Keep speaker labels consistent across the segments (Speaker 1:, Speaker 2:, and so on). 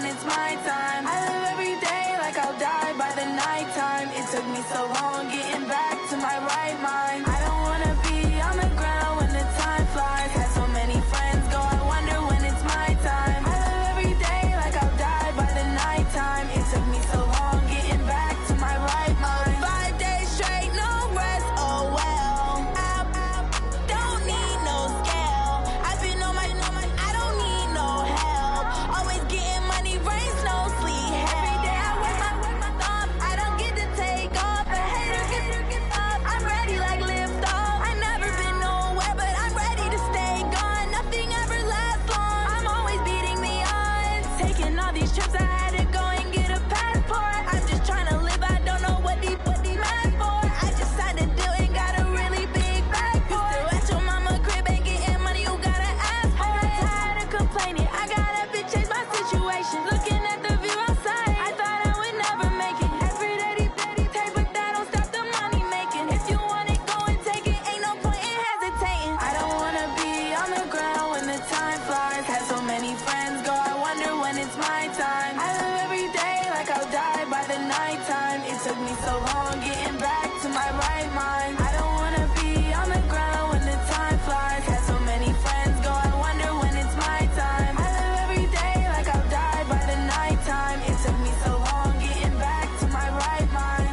Speaker 1: when it's my time. I live every day like I'll die by the nighttime. It took me so long getting back to my right mind. I don't wanna be on the ground when the time flies. Had so many friends go, I wonder when it's my time. I live every day like I'll die by the nighttime. It took me so long getting back to my right mind. 5 days straight, no rest, oh well. I don't need no scale. I've been on my, I don't need no help. Always getting money, rains, no sleep. Every day I work my thumb. I don't get to take off. A hater get up. I'm ready like lift off. I never been nowhere, but I'm ready to stay gone. Nothing ever lasts long. I'm always beating the odds. Taking all these trips, I had to go and get a passport. I'm just trying to live, I don't know what these mad for. I just signed a deal and got a really big bag for it. Still at your mama crib ain't getting money, you gotta ask for it. I got tired of complaining, I gotta change my situation. Looking at the view outside, I thought I would never make it. Every day take, but that don't stop the money making. If you want it, go and take it, ain't no point in hesitating. I don't wanna be on the ground when the time flies. Had so many friends go, I wonder when it's my time. I live every day like I'll die by the nighttime. It took me so long getting back to my right mind. I don't wanna be on the ground when the time flies. Had so many friends go, I wonder when it's my time. I live every day like I'll die by the nighttime. It took me so long getting back to my right mind.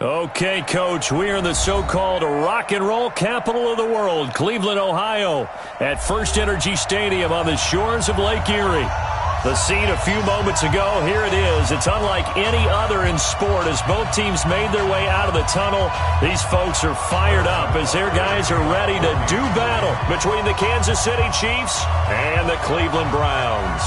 Speaker 2: Okay, Coach, we are in the so-called rock and roll capital of the world, Cleveland, Ohio, at First Energy Stadium on the shores of Lake Erie. The scene a few moments ago, here it is. It's unlike any other in sport as both teams made their way out of the tunnel. These folks are fired up as their guys are ready to do battle between the Kansas City Chiefs and the Cleveland Browns.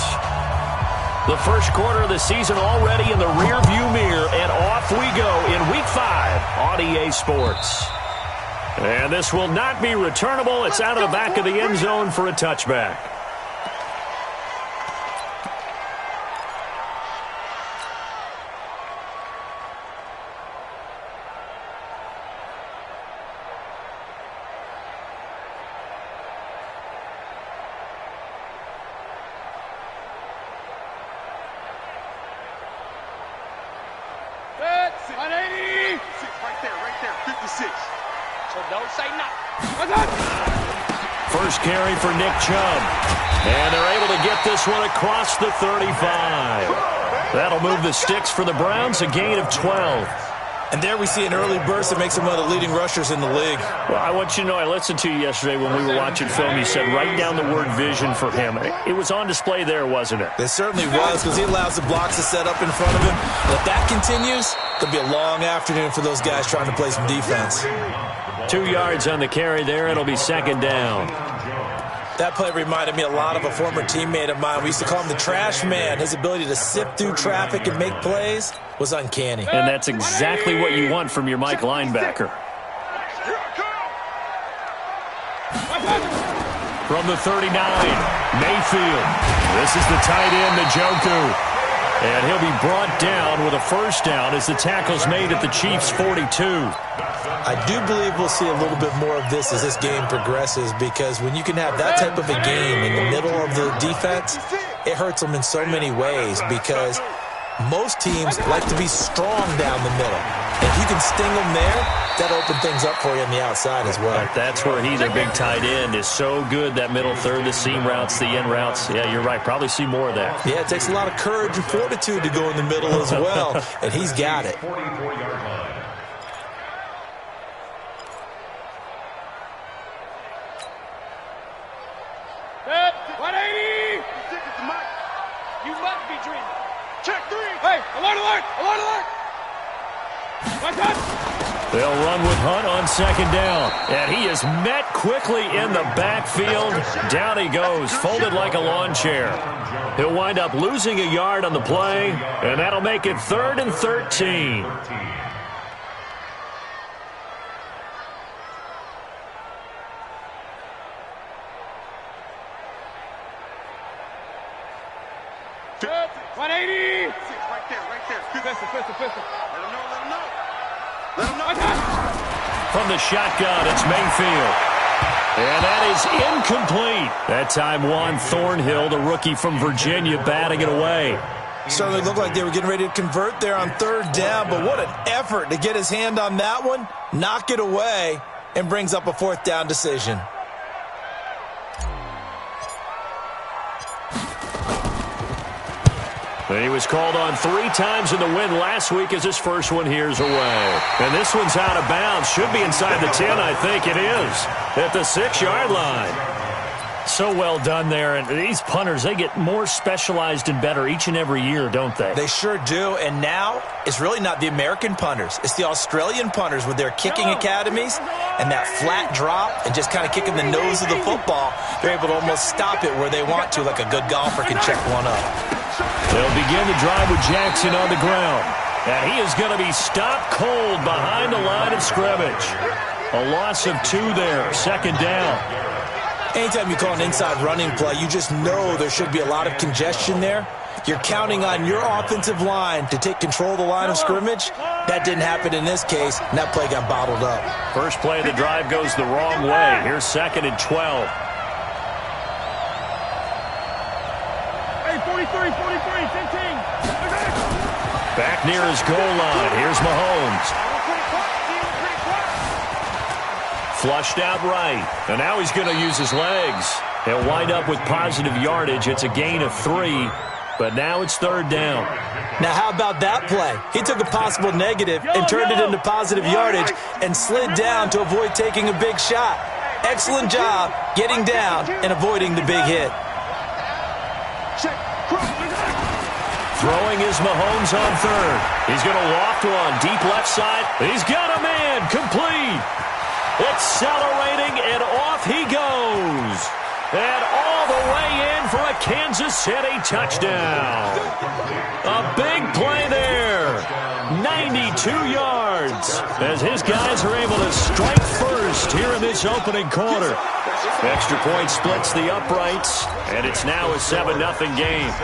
Speaker 2: The first quarter of the season already in the rearview mirror, and off we go in Week 5 on EA Sports. And this will not be returnable. It's out of the back of the end zone for a touchback. First carry for Nick Chubb. And they're able to get this one across the 35. That'll move the sticks for the Browns, a gain of 12.
Speaker 3: And there we see an early burst that makes him one of the leading rushers in the league.
Speaker 2: Well, I want you to know, I listened to you yesterday when we were watching film. You said write down the word vision for him. It was on display there, wasn't it?
Speaker 3: It certainly was, because he allows the blocks to set up in front of him. But if that continues, it'll be a long afternoon for those guys trying to play some defense.
Speaker 2: 2 yards on the carry there. It'll be second down.
Speaker 3: That play reminded me a lot of a former teammate of mine. We used to call him the trash man. His ability to sift through traffic and make plays was uncanny.
Speaker 2: And that's exactly what you want from your Mike linebacker. From the 39, Mayfield. This is the tight end, Njoku. And he'll be brought down with a first down as the tackle's made at the Chiefs' 42.
Speaker 3: I do believe we'll see a little bit more of this as this game progresses, because when you can have that type of a game in the middle of the defense, it hurts them in so many ways, because most teams like to be strong down the middle. If you can sting them there, that opens things up for you on the outside as well.
Speaker 2: That's where he, their big tight end, is so good, that middle third, the seam routes, the in routes. Yeah, you're right. Probably see more of that.
Speaker 3: Yeah, it takes a lot of courage and fortitude to go in the middle as well, and he's got it.
Speaker 4: Set, 180! You must be dreaming. Check 3! Hey, alert, alert! Alert, alert! What's up?
Speaker 2: They'll run with Hunt on second down. And he is met quickly in the backfield. Down he goes, folded like a lawn chair. He'll wind up losing a yard on the play, and that'll make it 3rd and 13. From the shotgun, it's Mayfield. And that is incomplete. That time Juan Thornhill, the rookie from Virginia, batting it away.
Speaker 3: Certainly looked like they were getting ready to convert there on 3rd down, but what an effort to get his hand on that one, knock it away, and brings up a 4th down decision.
Speaker 2: He was called on 3 times in the win last week as his first one here's away. And this one's out of bounds. Should be inside the 10, I think it is. At the 6-yard line. So well done there. And these punters, they get more specialized and better each and every year, don't they?
Speaker 3: They sure do. And now it's really not the American punters. It's the Australian punters with their kicking academies and that flat drop and just kind of kicking the nose of the football. They're able to almost stop it where they want to, like a good golfer can check one up.
Speaker 2: They'll begin the drive with Jackson on the ground. And he is going to be stopped cold behind the line of scrimmage. A loss of 2 there, 2nd down.
Speaker 3: Anytime you call an inside running play, you just know there should be a lot of congestion there. You're counting on your offensive line to take control of the line of scrimmage. That didn't happen in this case, and that play got bottled up.
Speaker 2: First play of the drive goes the wrong way. Here's 2nd and 12.
Speaker 4: 43, 15.
Speaker 2: Back near his goal line. Here's Mahomes. Flushed out right. And now he's going to use his legs. He'll wind up with positive yardage. It's a gain of 3. But now it's 3rd down.
Speaker 3: Now how about that play? He took a possible negative and turned it into positive yardage and slid down to avoid taking a big shot. Excellent job getting down and avoiding the big hit.
Speaker 2: Throwing is Mahomes on 3rd. He's going to loft one deep left side. He's got a man complete. Accelerating, and off he goes. And all the way in for a Kansas City touchdown. A big play there. 92 yards as his guys are able to strike first here in this opening quarter. Extra point splits the uprights, and it's now a 7-0 game.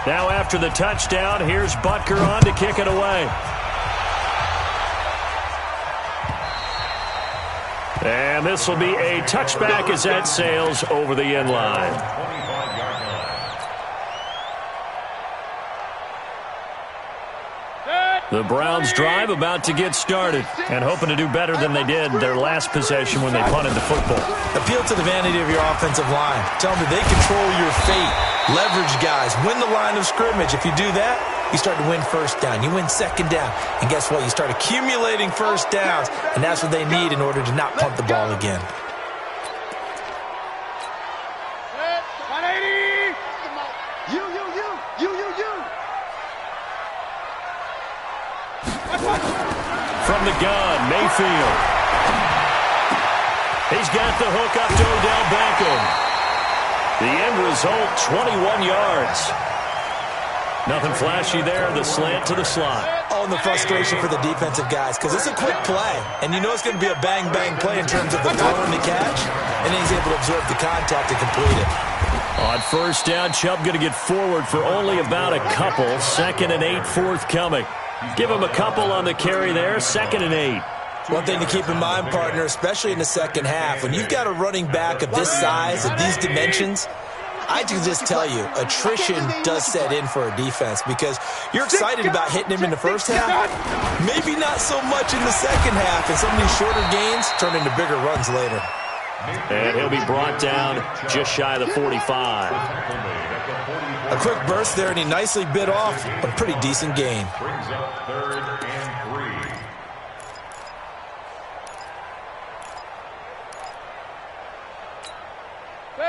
Speaker 2: Now after the touchdown, here's Butker on to kick it away. And this will be a touchback as that sails over the end line. The Browns drive about to get started and hoping to do better than they did their last possession when they punted the football.
Speaker 3: Appeal to the vanity of your offensive line. Tell them they control your fate. Leverage guys. Win the line of scrimmage. If you do that, you start to win 1st down. You win 2nd down. And guess what? You start accumulating 1st downs, and that's what they need in order to not punt the ball again.
Speaker 2: From the gun, Mayfield. He's got the hook up to Odell Beckham. The end result, 21 yards. Nothing flashy there, the slant to the slot.
Speaker 3: Oh, and the frustration for the defensive guys, because it's a quick play, and you know it's going to be a bang-bang play in terms of the throw and the catch, and then he's able to absorb the contact and complete it.
Speaker 2: On 1st down, Chubb going to get forward for only about a couple. 2nd and 8 forthcoming. Give him a couple on the carry there. 2nd and 8.
Speaker 3: One thing to keep in mind, partner, especially in the second half, when you've got a running back of this size, of these dimensions, I can just tell you, attrition does set in for a defense because you're excited about hitting him in the first half, maybe not so much in the second half, and some of these shorter gains turn into bigger runs later.
Speaker 2: And he'll be brought down just shy of the 45.
Speaker 3: A quick burst there, and he nicely bit off a pretty decent gain.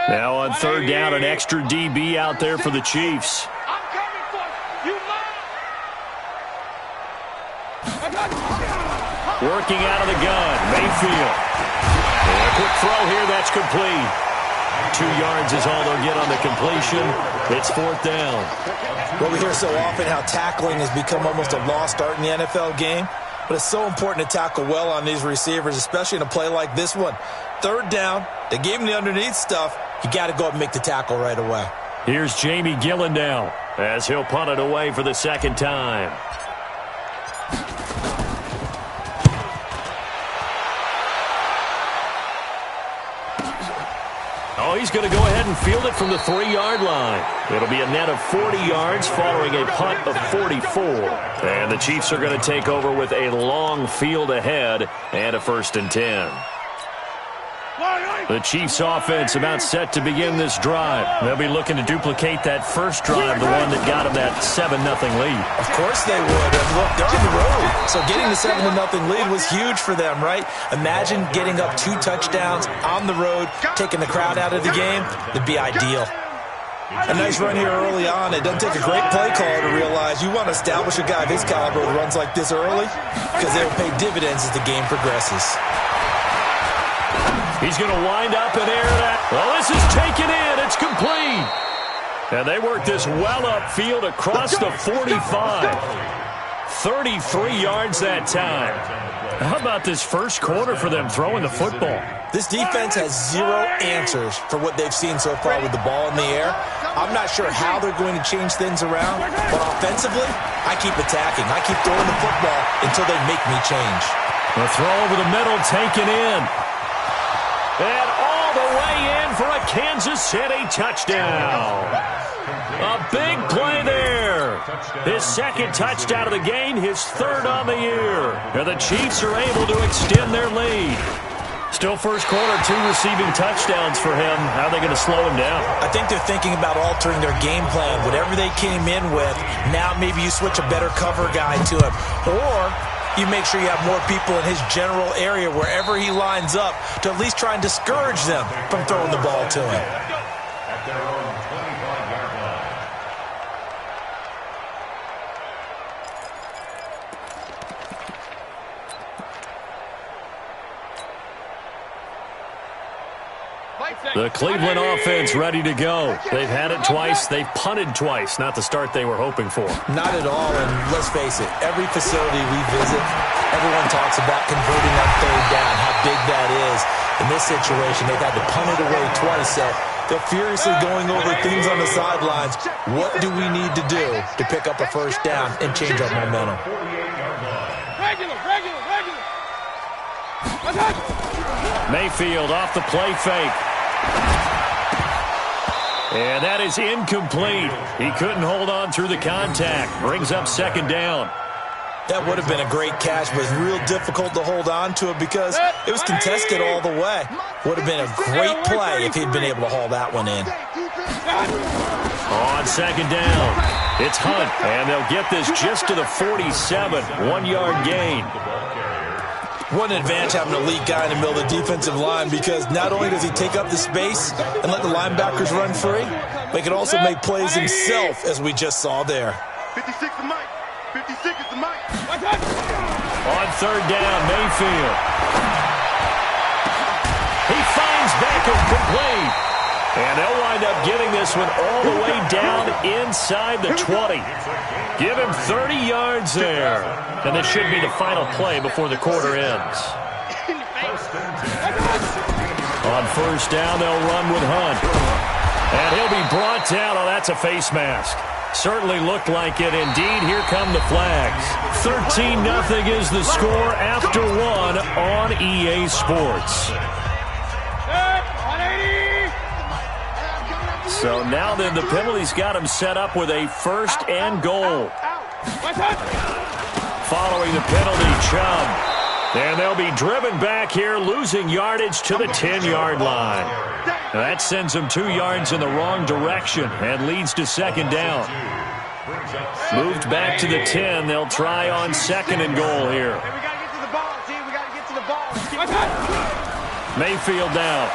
Speaker 2: Now on 3rd down, an extra DB out there for the Chiefs.
Speaker 4: I'm coming for you. You
Speaker 2: Working out of the gun, Mayfield. And a quick throw here, that's complete. 2 yards is all they'll get on the completion. It's 4th down.
Speaker 3: Well, we hear so often how tackling has become almost a lost art in the NFL game. But it's so important to tackle well on these receivers, especially in a play like this one. 3rd down, they gave him the underneath stuff. You got to go up and make the tackle right away.
Speaker 2: Here's Jamie Gillen now as he'll punt it away for the 2nd time. Oh, he's going to go ahead and field it from the 3-yard line. It'll be a net of 40 yards following a punt of 44. And the Chiefs are going to take over with a long field ahead and a 1st and 10. The Chiefs offense about set to begin this drive. They'll be looking to duplicate that first drive, the one that got them that 7-0 lead.
Speaker 3: Of course they would. And look, they're on the road. So getting the 7-0 lead was huge for them, right? Imagine getting up 2 touchdowns on the road, taking the crowd out of the game. It'd be ideal. A nice run here early on. It doesn't take a great play caller to realize you want to establish a guy of his caliber who runs like this early because they will pay dividends as the game progresses.
Speaker 2: He's going to wind up and air that. Well, this is taken in. It's complete. And they work this well upfield across the 45. 33 yards that time. How about this first quarter for them throwing the football?
Speaker 3: This defense has 0 answers for what they've seen so far with the ball in the air. I'm not sure how they're going to change things around, but offensively, I keep attacking. I keep throwing the football until they make me change.
Speaker 2: The throw over the middle taken in. And all the way in for a Kansas City touchdown. A big play there. His 2nd touchdown of the game, his 3rd on the year. And the Chiefs are able to extend their lead. Still first quarter, 2 receiving touchdowns for him. How are they going to slow him down?
Speaker 3: I think they're thinking about altering their game plan. Whatever they came in with, now maybe you switch a better cover guy to him. Or you make sure you have more people in his general area wherever he lines up to at least try and discourage them from throwing the ball to him.
Speaker 2: The Cleveland offense ready to go. They've had it twice. They've punted twice. Not the start they were hoping for.
Speaker 3: Not at all, and let's face it, every facility we visit, everyone talks about converting on 3rd down, how big that is. In this situation, they've had to punt it away twice, so they're furiously going over things on the sidelines. What do we need to do to pick up a 1st down and change our momentum?
Speaker 4: Regular.
Speaker 2: Mayfield off the play fake. And that is incomplete. He couldn't hold on through the contact. Brings up 2nd down.
Speaker 3: That would have been a great catch, but it's real difficult to hold on to it because it was contested all the way. Would have been a great play if he'd been able to haul that one in.
Speaker 2: On 2nd down, it's Hunt, and they'll get this just to the 47, 1-yard gain.
Speaker 3: What an advantage having an elite guy in the middle of the defensive line because not only does he take up the space and let the linebackers run free, but he can also make plays himself, as we just saw there.
Speaker 4: 56 is Mike. 56 is the Mike.
Speaker 2: On 3rd down, Mayfield. He finds Beckham complete. And they'll wind up getting this one all the way down inside the 20. Give him 30 yards there. And this should be the final play before the quarter ends. On 1st down, they'll run with Hunt. And he'll be brought down. Oh, that's a face mask. Certainly looked like it. Indeed, here come the flags. 13-0 is the score after 1 on EA Sports. So now then, the penalty's got him set up with a 1st and goal. Following the penalty, Chubb. And they'll be driven back here, losing yardage to the 10-yard line. Now that sends them 2 yards in the wrong direction and leads to 2nd down. Moved back to the 10. They'll try on 2nd and goal here.
Speaker 4: We got to get to the ball, G. We got to get to the ball.
Speaker 2: Mayfield down.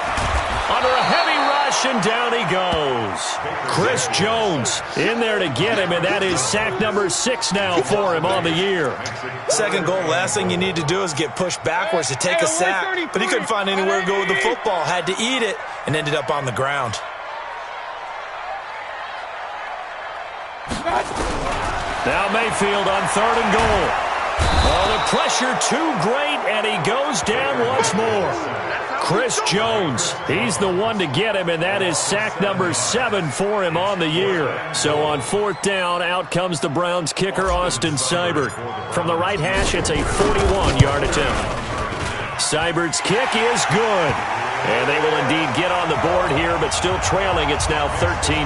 Speaker 2: Under a heavy rush, and down he goes. Chris Jones in there to get him, and that is sack number 6 now for him on the year.
Speaker 3: Second goal, last thing you need to do is get pushed backwards to take a sack. But he couldn't find anywhere to go with the football, had to eat it, and ended up on the ground.
Speaker 2: Now Mayfield on 3rd and goal. Oh, the pressure too great, and he goes down once more. Chris Jones, he's the one to get him, and that is sack number 7 for him on the year. So on 4th down, out comes the Browns kicker, Austin Seibert. From the right hash, it's a 41-yard attempt. Seibert's kick is good. And they will indeed get on the board here, but still trailing. It's now 13-3.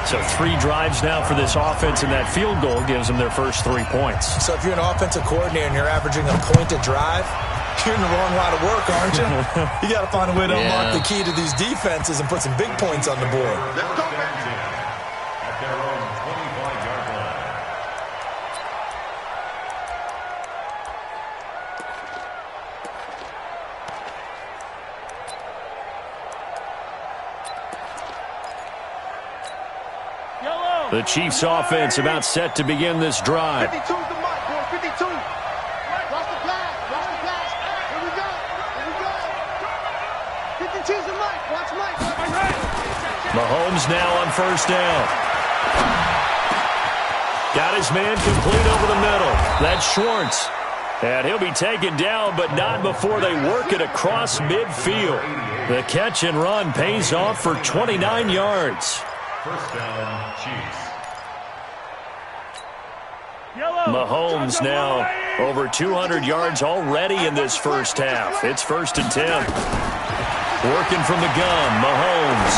Speaker 2: So 3 drives now for this offense, and that field goal gives them their first 3 points.
Speaker 3: So if you're an offensive coordinator and you're averaging a point a drive, you're in the wrong line of work, aren't you? You got to find a way to unlock the key to these defenses and put some big points on the board.
Speaker 4: Let's go, man.
Speaker 5: At their own 25-yard line.
Speaker 2: The Chiefs offense about set to begin this drive.
Speaker 4: 52's the mark, boy. 52. Watch the pass. Watch the pass. Here we go. Here we go. 52's the mark. Watch Mike.
Speaker 2: Mahomes now on 1st down. Got his man complete over the middle. That's Schwartz. And he'll be taken down, but not before they work it across midfield. The catch and run pays off for 29 yards.
Speaker 5: 1st down, Chiefs.
Speaker 2: Mahomes now over 200 yards already in this first half. It's 1st and 10. Working from the gun, Mahomes.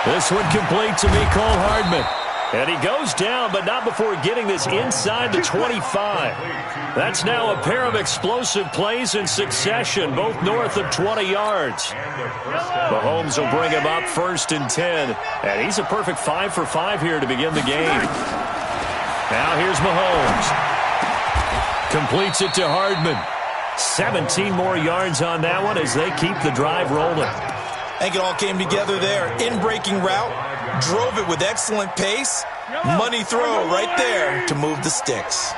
Speaker 2: This one complete to Mecole Hardman. And he goes down, but not before getting this inside the 25. That's now a pair of explosive plays in succession, both north of 20 yards. Mahomes will bring him up 1st and 10. And he's a perfect 5 for 5 here to begin the game. Now here's Mahomes. Completes it to Hardman. 17 more yards on that one as they keep the drive rolling.
Speaker 3: I think it all came together there. In-breaking route, drove it with excellent pace. Money throw right there to move the sticks.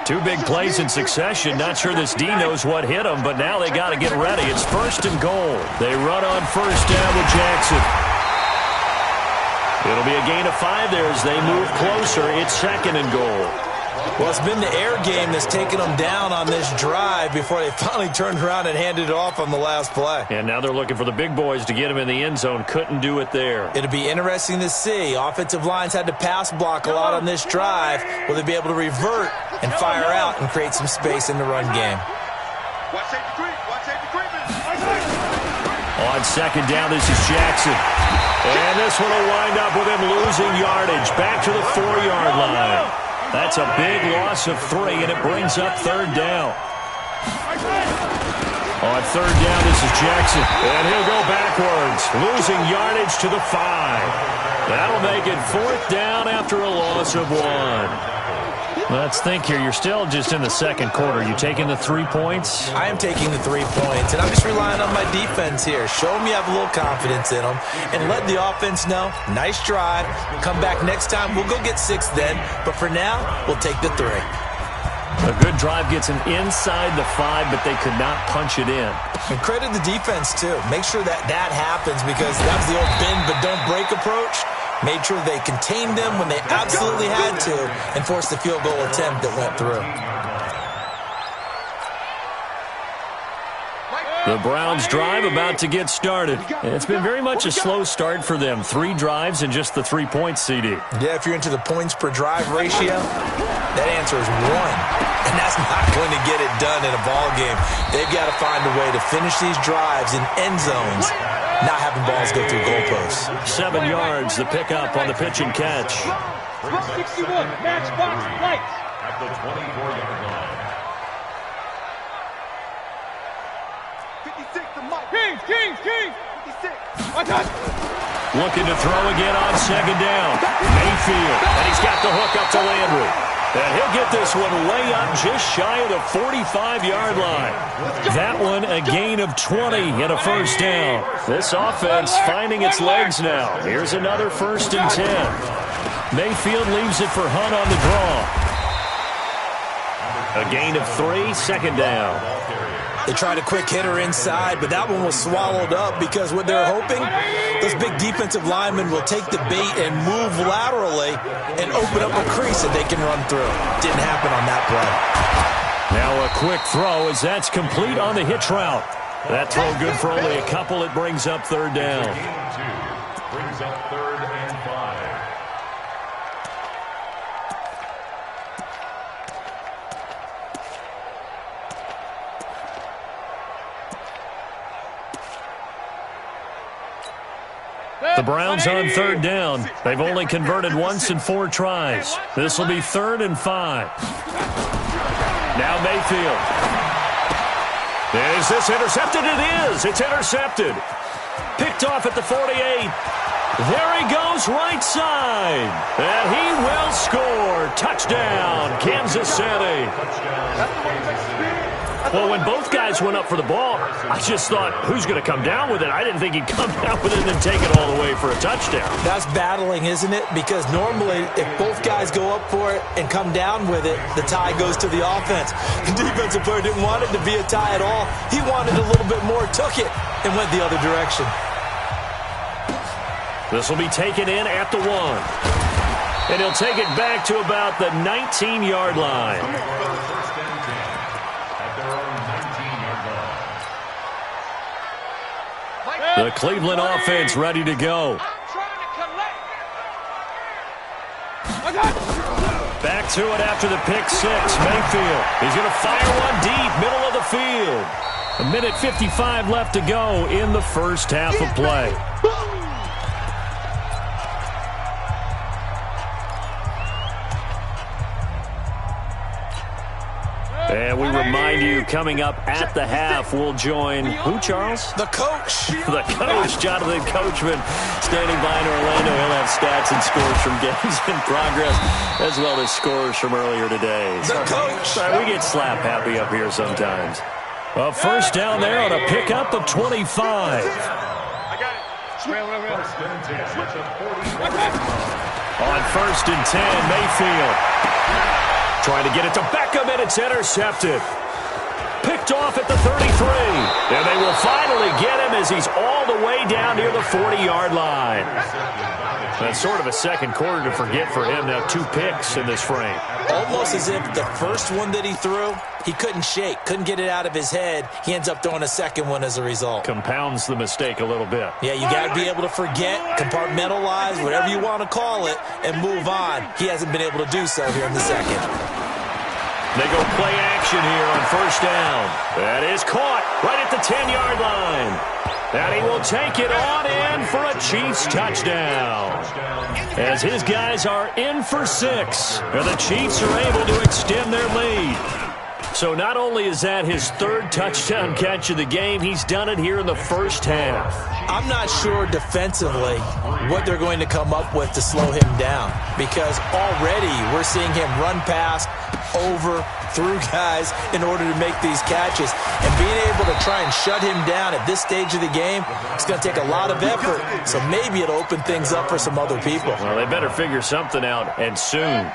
Speaker 2: 2 big plays in succession. Not sure this D knows what hit them, but now they got to get ready. It's 1st and goal. They run on 1st down with Jackson. It'll be a gain of 5 there as they move closer. It's 2nd and goal.
Speaker 3: Well, it's been the air game that's taken them down on this drive before they finally turned around and handed it off on the last play.
Speaker 2: And now they're looking for the big boys to get him in the end zone. Couldn't do it there.
Speaker 3: It'll be interesting to see. Offensive lines had to pass block a lot on this drive. Will they be able to revert and fire out and create some space in the run game?
Speaker 4: Watch safety creep. Watch safety creeping.
Speaker 2: On 2nd down, this is Jackson. And this one will wind up with him losing yardage. Back to the 4-yard line. That's a big loss of 3, and it brings up 3rd down. On 3rd down, this is Jackson. And he'll go backwards, losing yardage to the 5. That'll make it 4th down after a loss of 1. Let's think here. You're still just in the 2nd quarter. You taking the 3 points?
Speaker 3: I am taking the 3 points, and I'm just relying on my defense here. Show them you have a little confidence in them, and let the offense know, nice drive. Come back next time. We'll go get 6 then, but for now, we'll take the 3.
Speaker 2: A good drive gets them inside the 5, but they could not punch it in.
Speaker 3: And credit the defense, too. Make sure that happens, because that was the old bend but don't break approach. Made sure they contained them when they absolutely had to and forced the field goal attempt that went through.
Speaker 2: The Browns drive about to get started. And it's been very much a slow start for them. 3 drives and just the 3 points, CD.
Speaker 3: Yeah, if you're into the points per drive ratio, that answer is 1. And that's not going to get it done in a ball game. They've got to find a way to finish these drives in end zones, not having balls go through goalposts.
Speaker 2: 7 yards, the pickup on the pitch and catch.
Speaker 6: 61, matchbox lights.
Speaker 5: At the 24-yard line.
Speaker 4: 56 to Mike.
Speaker 6: Kings.
Speaker 4: 56.
Speaker 6: Watch out.
Speaker 2: Looking to throw again on 2nd down. Mayfield, and he's got the hook up to Landry. And he'll get this one way up just shy of the 45-yard line. That one a gain of 20 and a first down. This offense finding its legs now. Here's another 1st and 10. Mayfield leaves it for Hunt on the draw. A gain of 3, 2nd down.
Speaker 3: They tried a quick hitter inside, but that one was swallowed up because what they're hoping, those big defensive linemen will take the bait and move laterally and open up a crease that they can run through. Didn't happen on that play.
Speaker 2: Now a quick throw as that's complete on the hitch route. That throw good for only a couple. It brings up 3rd down.
Speaker 5: Brings up 3rd and 5.
Speaker 2: The Browns on 3rd down. They've only converted once in 4 tries. This will be 3rd and 5. Now Mayfield. Is this intercepted? It is. It's intercepted. Picked off at the 48. There he goes, right side. And he will score. Touchdown, Kansas City. Well, when both guys went up for the ball, I just thought, who's going to come down with it? I didn't think he'd come down with it and then take it all the way for a touchdown.
Speaker 3: That's battling, isn't it? Because normally, if both guys go up for it and come down with it, the tie goes to the offense. The defensive player didn't want it to be a tie at all. He wanted a little bit more, took it, and went the other direction.
Speaker 2: This will be taken in at the 1. And he'll take it back to about the 19-yard line. The Cleveland offense ready to go. Back to it after the pick 6. Mayfield. He's going to fire one deep, middle of the field. 1:55 left to go in the first half of play. And we remind you, coming up at the half, we'll join who, Charles?
Speaker 3: The coach.
Speaker 2: The coach, Jonathan Coachman, standing by in Orlando. He'll have stats and scores from games in progress, as well as scores from earlier today.
Speaker 3: The coach.
Speaker 2: We get slap happy up here sometimes. A first down there on a pickup of 25.
Speaker 6: I got it.
Speaker 2: On 1st and 10, Mayfield. Trying to get it to Beckham, and it's intercepted. Picked off at the 33. And they will finally get him as he's all the way down near the 40-yard line. That's sort of a second quarter to forget for him. Now 2 picks in this frame.
Speaker 3: Almost as if the first one that he threw, he couldn't shake, couldn't get it out of his head. He ends up throwing a second one as a result.
Speaker 2: Compounds the mistake a little bit.
Speaker 3: Yeah, you got to be able to forget, compartmentalize, whatever you want to call it, and move on. He hasn't been able to do so here in the second.
Speaker 2: They go play action here on first down. That is caught right at the 10-yard line. And he will take it on in for a Chiefs touchdown. As his guys are in for 6. And the Chiefs are able to extend their lead. So not only is that his 3rd touchdown catch of the game, he's done it here in the first half.
Speaker 3: I'm not sure defensively what they're going to come up with to slow him down, because already we're seeing him run past, over, through guys in order to make these catches. And being able to try and shut him down at this stage of the game, it's going to take a lot of effort. So maybe it'll open things up for some other people.
Speaker 2: Well, they better figure something out, and soon.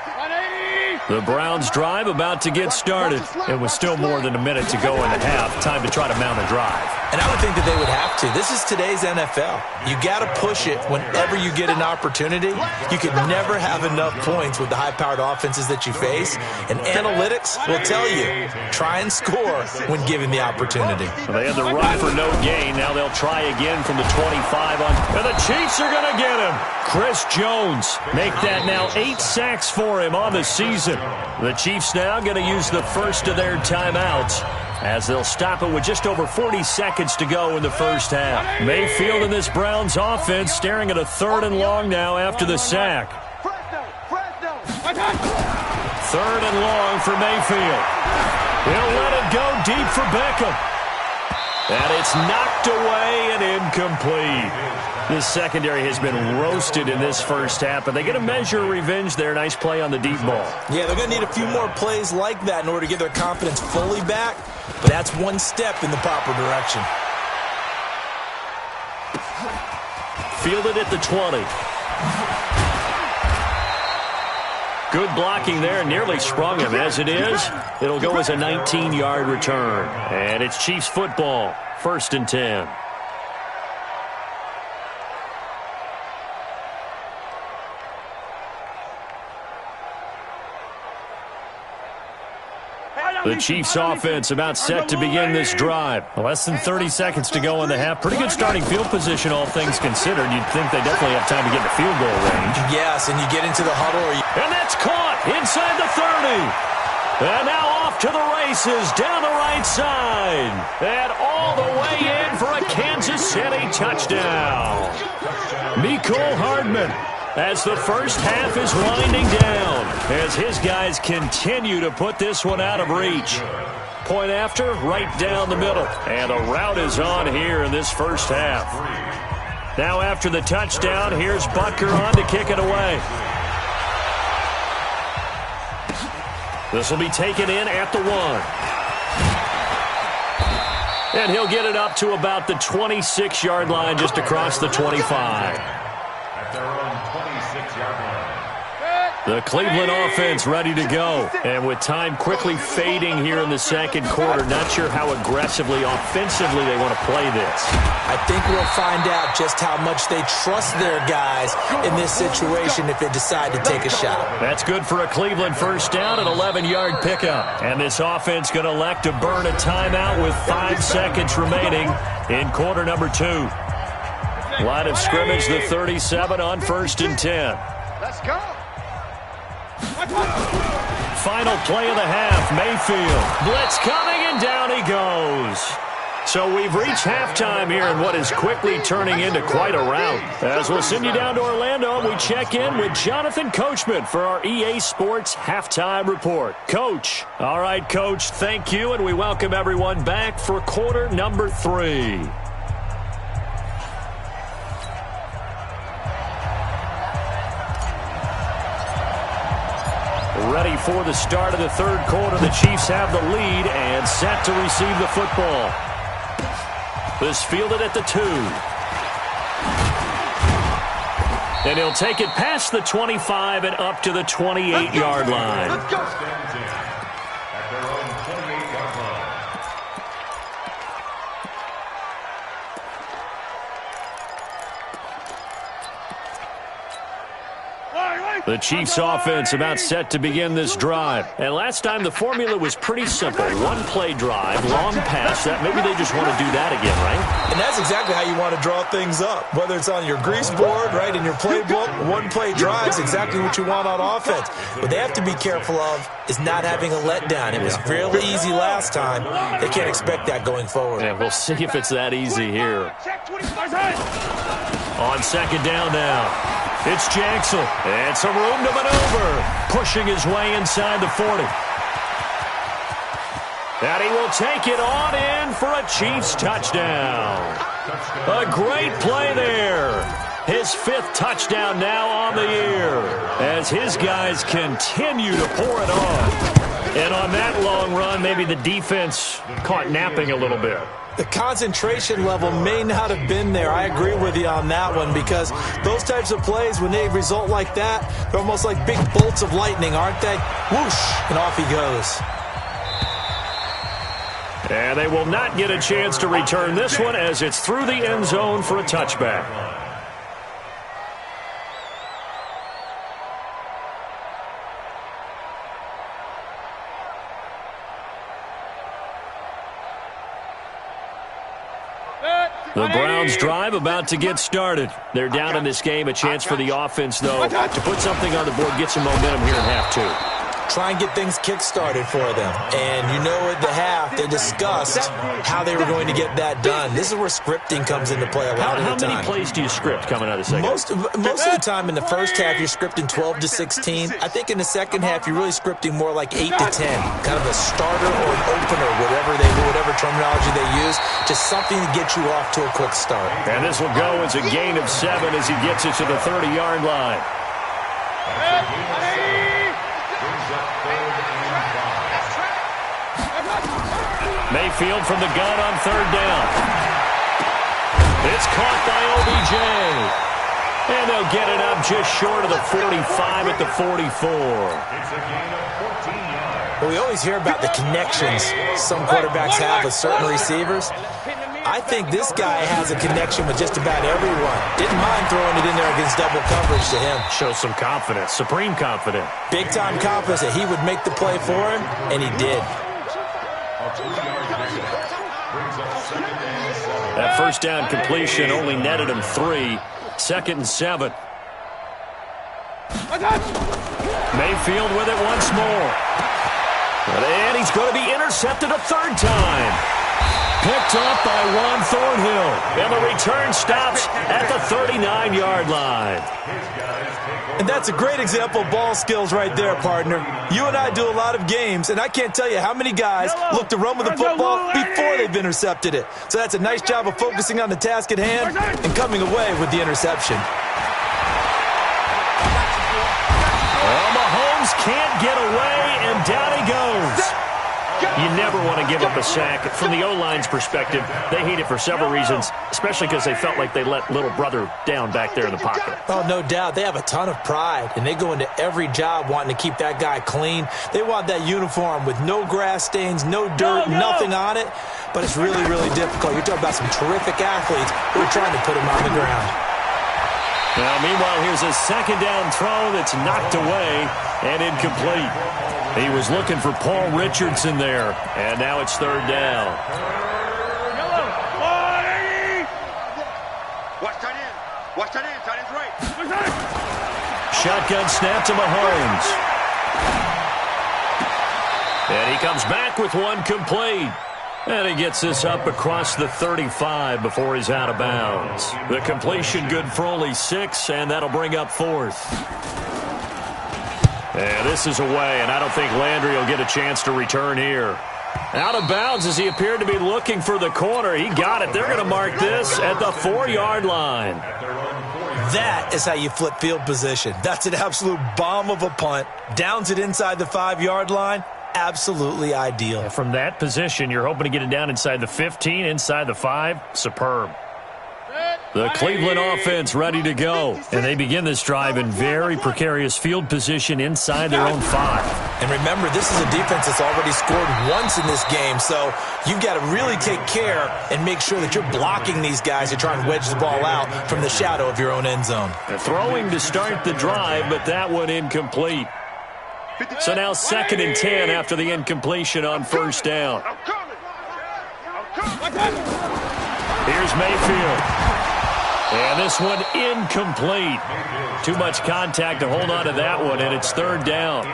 Speaker 2: The Browns drive about to get started. It was still more than a minute to go in the half. Time to try to mount a drive.
Speaker 3: And I would think that they would have to. This is today's NFL. You got to push it whenever you get an opportunity. You can never have enough points with the high-powered offenses that you face. And analytics will tell you, try and score when given the opportunity.
Speaker 2: Well, they had the run for no gain. Now they'll try again from the 25 on. And the Chiefs are going to get him. Chris Jones make that now 8 sacks for him on the season. The Chiefs now going to use the first of their timeouts as they'll stop it with just over 40 seconds to go in the first half. Mayfield in this Browns offense staring at a 3rd and long now after the sack. 3rd and long for Mayfield. He'll let it go deep for Beckham. And it's knocked away and incomplete. This secondary has been roasted in this first half, but they get a measure of revenge there. Nice play on the deep ball.
Speaker 3: Yeah, they're going to need a few more plays like that in order to get their confidence fully back, but that's one step in the proper direction.
Speaker 2: Fielded at the 20. Good blocking there, nearly sprung him. As it is, it'll go as a 19-yard return. And it's Chiefs football, 1st and 10. The Chiefs offense about set to begin this drive. Less than 30 seconds to go in the half. Pretty good starting field position, all things considered. You'd think they definitely have time to get in the field goal range.
Speaker 3: Yes, and you get into the huddle.
Speaker 2: And that's caught inside the 30. And now off to the races down the right side. And all the way in for a Kansas City touchdown. Mecole Hardman, as the first half is winding down, as his guys continue to put this one out of reach. Point after, right down the middle. And a rout is on here in this first half. Now after the touchdown, here's Butker on to kick it away. This will be taken in at the 1. And he'll get it up to about the 26-yard line, just across the 25.
Speaker 5: At their own 26-yard line.
Speaker 2: The Cleveland offense ready to go. And with time quickly fading here in the second quarter, not sure how aggressively, offensively they want to play this.
Speaker 3: I think we'll find out just how much they trust their guys in this situation if they decide to take a shot.
Speaker 2: That's good for a Cleveland first down, an 11-yard pickup. And this offense going to elect to burn a timeout with 5 seconds remaining in quarter number 2. Line of scrimmage, the 37 on 1st and 10.
Speaker 4: Let's go.
Speaker 2: Final play of the half, Mayfield. Blitz coming, and down he goes. So we've reached halftime here in what is quickly turning into quite a rout. As we'll send you down to Orlando, we check in with Jonathan Coachman for our EA Sports Halftime Report. Coach. All right, Coach, thank you, and we welcome everyone back for quarter number 3. Ready for the start of the third quarter. The Chiefs have the lead and set to receive the football. This fielded at the 2. And he'll take it past the 25 and up to the 28-yard line.
Speaker 4: Let's go.
Speaker 5: At their own 28-yard line.
Speaker 2: The Chiefs offense about set to begin this drive. And last time the formula was pretty simple. One play drive, long pass. That maybe they just want to do that again, right?
Speaker 3: And that's exactly how you want to draw things up. Whether it's on your grease board, right, in your playbook, one play drive is exactly what you want on offense. What they have to be careful of is not having a letdown. It was really easy last time. They can't expect that going forward.
Speaker 2: And we'll see if it's that easy here. On second down now. It's Jackson, and some room to maneuver, pushing his way inside the 40. And he will take it on in for a Chiefs touchdown. A great play there. His 5th touchdown now on the year, as his guys continue to pour it on. And on that long run, maybe the defense caught napping a little bit.
Speaker 3: The concentration level may not have been there. I agree with you on that one, because those types of plays, when they result like that, they're almost like big bolts of lightning, aren't they? Whoosh, and off he goes.
Speaker 2: And they will not get a chance to return this one, as it's through the end zone for a touchback. The Browns drive about to get started. They're down in this game. A chance for the offense, though, to put something on the board, get some momentum here in half 2.
Speaker 3: try and get things kick-started for them. And you know at the half, they discussed how they were going to get that done. This is where scripting comes into play a lot of the time.
Speaker 2: How many plays do you script coming out of the second?
Speaker 3: Most of the time in the first half, you're scripting 12 to 16. I think in the second half, you're really scripting more like 8 to 10. Kind of a starter or an opener, whatever terminology they use. Just something to get you off to a quick start.
Speaker 2: And this will go as a gain of 7 as he gets it to the 30-yard line. Mayfield from the gun on third down. It's caught by OBJ. And they'll get it up just short of the 45 at the 44.
Speaker 5: It's a gain of 14 yards.
Speaker 3: Well, we always hear about the connections some quarterbacks have with certain receivers. I think this guy has a connection with just about everyone. Didn't mind throwing it in there against double coverage to him.
Speaker 2: Shows some confidence, supreme confidence.
Speaker 3: Big-time confidence that he would make the play for him, and he did.
Speaker 2: That first down completion only netted him 3. 2nd and 7. Mayfield with it once more. And he's going to be intercepted a third time. Picked up by Juan Thornhill. And the return stops at the 39-yard line.
Speaker 3: And that's a great example of ball skills right there, partner. You and I do a lot of games, and I can't tell you how many guys look to run with the football before they've intercepted it. So that's a nice job of focusing on the task at hand and coming away with the interception.
Speaker 2: Well, Mahomes can't get away, and down he goes. You never want to give up a sack. From the O-line's perspective, they hate it for several reasons, especially because they felt like they let little brother down back there in the pocket.
Speaker 3: Oh, no doubt. They have a ton of pride, and they go into every job wanting to keep that guy clean. They want that uniform with no grass stains, no dirt, nothing on it. But it's really, really difficult. You're talking about some terrific athletes who are trying to put him on the ground.
Speaker 2: Now, meanwhile, here's a second down throw that's knocked away and incomplete. He was looking for Paul Richardson there, and now it's third down.
Speaker 6: Watch tight end. Watch tight end. Tight end's right.
Speaker 2: Shotgun snap to Mahomes. And he comes back with one complete. And he gets this up across the 35 before he's out of bounds. The completion good for only 6, and that'll bring up 4th. And this is away, and I don't think Landry will get a chance to return here. Out of bounds as he appeared to be looking for the corner. He got it. They're going to mark this at the 4-yard line.
Speaker 3: That is how you flip field position. That's an absolute bomb of a punt. Downs it inside the 5-yard line. Absolutely ideal.
Speaker 2: And from that position, you're hoping to get it down inside the 15, inside the 5. Superb. The Cleveland offense ready to go. And they begin this drive in very precarious field position inside their own 5.
Speaker 3: And remember, this is a defense that's already scored once in this game, so you've got to really take care and make sure that you're blocking these guys to try and wedge the ball out from the shadow of your own end zone.
Speaker 2: Throwing to start the drive, but that one incomplete. So now 2nd and 10 after the incompletion on first down. Here's Mayfield. And this one incomplete. Too much contact to hold on to that one, and it's third down.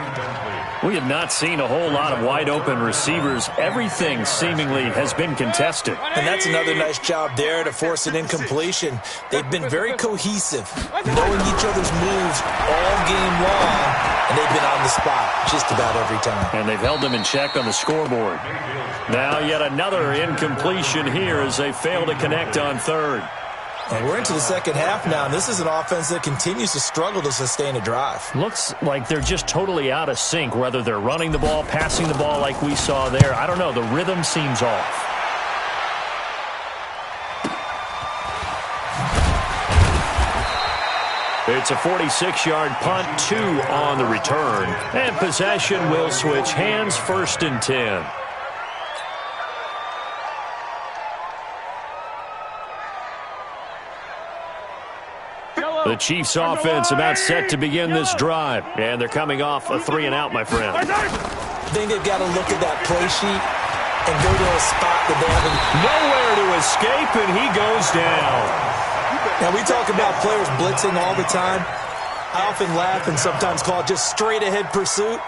Speaker 2: We have not seen a whole lot of wide-open receivers. Everything seemingly has been contested.
Speaker 3: And that's another nice job there to force an incompletion. They've been very cohesive, knowing each other's moves all game long, and they've been on the spot just about every time.
Speaker 2: And they've held them in check on the scoreboard. Now yet another incompletion here as they fail to connect on third.
Speaker 3: And we're into the second half now, and this is an offense that continues to struggle to sustain a drive.
Speaker 2: Looks like they're just totally out of sync, whether they're running the ball, passing the ball like we saw there. I don't know. The rhythm seems off. It's a 46-yard punt, 2 on the return. And possession will switch hands, 1st and 10. The Chiefs offense about set to begin this drive. And they're coming off a 3-and-out, my friend.
Speaker 3: I think they've got to look at that play sheet and go to a spot that they haven't.
Speaker 2: Nowhere to escape, and he goes down.
Speaker 3: Now, we talk about players blitzing all the time. I often laugh and sometimes call it just straight-ahead pursuit.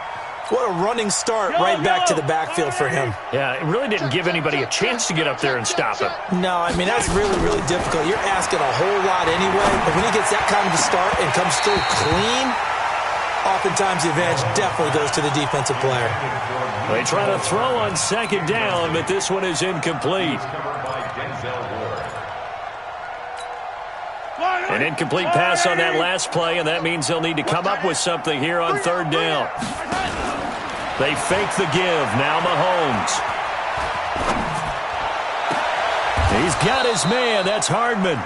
Speaker 3: What a running start right back to the backfield for him.
Speaker 2: Yeah, it really didn't give anybody a chance to get up there and stop him.
Speaker 3: No, I mean, that's really, really difficult. You're asking a whole lot anyway, but when he gets that kind of a start and comes through clean, oftentimes the advantage definitely goes to the defensive player.
Speaker 2: They try to throw on second down, but this one is incomplete. An incomplete pass on that last play, and that means they'll need to come up with something here on third down. They fake the give. Now Mahomes. He's got his man. That's Hardman.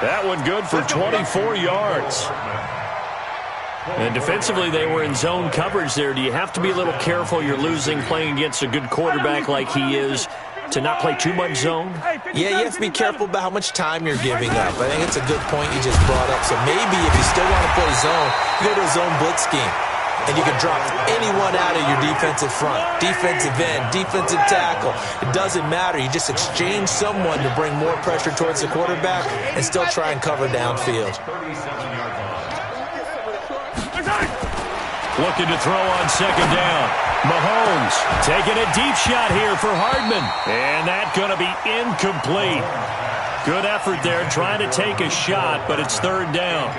Speaker 2: That one good for 24 yards. And defensively, they were in zone coverage there. Do you have to be a little careful? You're losing playing against a good quarterback like he is to not play too much zone?
Speaker 3: Yeah, you have to be careful about how much time you're giving up. I think it's a good point you just brought up. So maybe if you still want to play zone, you go to a zone blitz scheme. And you can drop anyone out of your defensive front, defensive end, defensive tackle. It doesn't matter. You just exchange someone to bring more pressure towards the quarterback and still try and cover downfield.
Speaker 2: Looking to throw on second down. Mahomes taking a deep shot here for Hardman. And that's going to be incomplete. Good effort there trying to take a shot, but it's third down.